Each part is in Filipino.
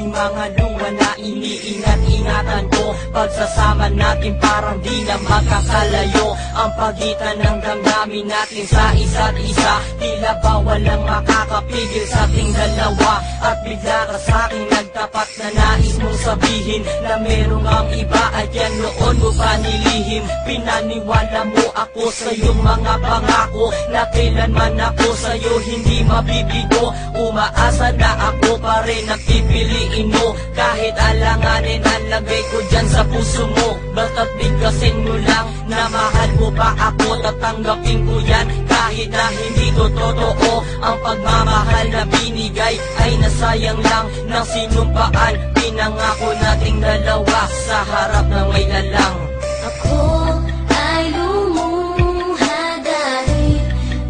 aking mga luha na iniingat-ingatan ko. Pagsasama natin parang di na magkakalayo ang pagitan ng damdamin natin sa isa't isa. Tila ba walang makakapigil sa ating dalawa. At bigla ka sa'king nagtapat na nais mong sabihin na merong ang iba at yan noon mo pa nilihim. Pinaniwala mo ako sa iyong mga pangako na kailanman ako sa'yo hindi mabibigo. Umaasa na ako pa rin ang pipiliin mo. Kahit alanganin ang lagay ko dyan sa puso mo. Basta't bigkasin mo lang na mahal mo pa ako. Tatanggapin ko yan kahit na hindi ko totoo. Ang pagmamahal na binigay ay nasayang lang ng sinumpaan. Pinangako nating dalawa sa harap ng may lalang. Ako ay lumuha dahil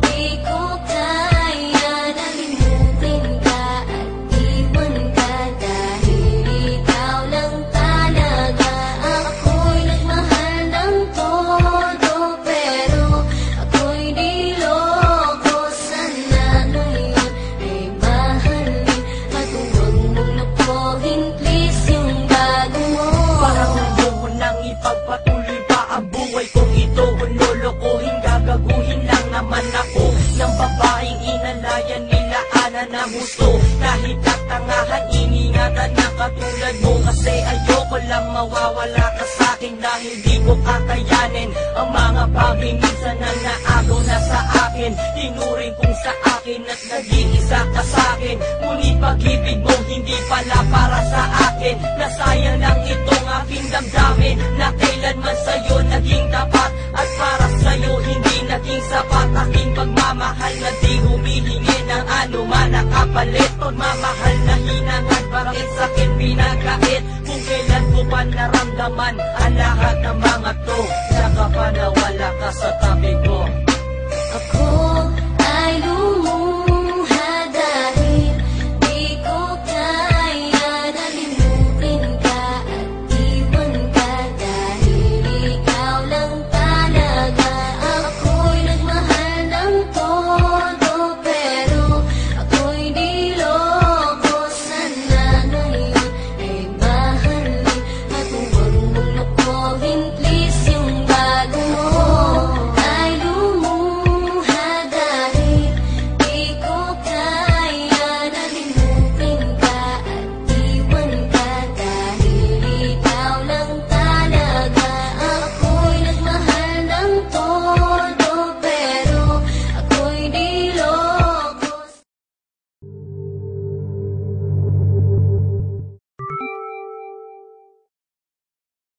di ko kaya na limutin ka at iwan ka dahil ikaw lang talaga. Ako'y nagmahal ng todo pero ako'y niloko. Sana ngayon ay mahalin at huwag mong napohin please yung bago mo. Parang ayoko nang ipagpatuloy pa ang buhay kong ito. Kung lolokohin, gagaguhin lang naman ako ng babaeng inalayan nila ana na gusto. Kahit katangahan, iningatan na katulad mo. Kasi ayoko lang mawawala ka sa'kin dahil di ko kakayanin ang mga bagay minsan na naagaw na sa akin. Tinuring kong sa akin at nag-iisa ka sa'kin. Ngunit pag-ibig mo hindi pala para sa akin. Nasayang lang itong aking damdamin na kailanman sa'yo naging tapat. At para sa'yo hindi naging sapat aking pagmamahal na di humihingi ng anuman na kapalit. Pagmamahal na hinangad parang sa'kin pinagkait. Kung kailan ko pa naramdaman ang lahat ng mga to, saka pa nawala ka sa